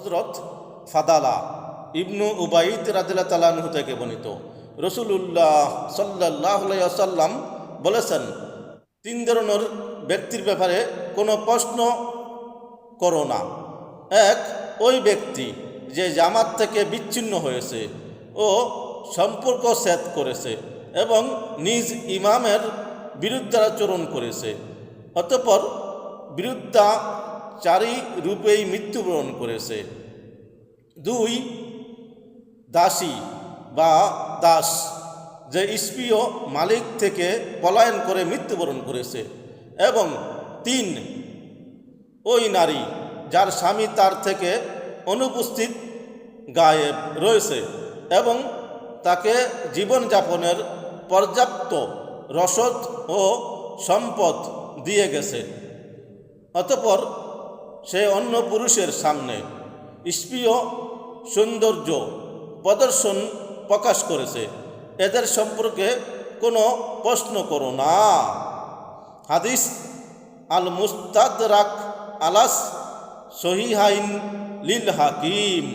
হযরত ফাদালা ইবনু উবাইদ রাদিয়াল্লাহু তাআলা আনহু থেকে বর্ণিত, রাসূলুল্লাহ সাল্লাল্লাহু আলাইহি ওয়াসাল্লাম বলেছেন, 3 ধরনের ব্যক্তির ব্যাপারে কোনো প্রশ্ন করো না। 1, ওই ব্যক্তি যে জামাত থেকে বিচ্ছিন্ন হয়েছে ও সম্পর্ক ছেদ করেছে এবং নিজ ইমামের বিরুদ্ধাচরণ করেছে, অতঃপর বিরুদ্ধাচারী রূপেই মৃত্যুবরণ করেছে। 2, দাসী বা দাস যে স্পীয় মালিক থেকে পলায়ন করে মৃত্যুবরণ করেছে। এবং 3, ওই নারী যার স্বামী তার থেকে অনুপস্থিত গায়েব রয়েছে এবং তাকে জীবনযাপনের পর্যাপ্ত রসদ ও সম্পদ দিয়ে গেছে, অতঃপর সে অন্য পুরুষের সামনে স্পীয় সৌন্দর্য প্রদর্শন প্রকাশ করেছে। এদের সম্পর্কে কোনো প্রশ্ন করো না। হাদিস আল মুস্তাদরাক আলাস সহিহাইন লিল হাকিম।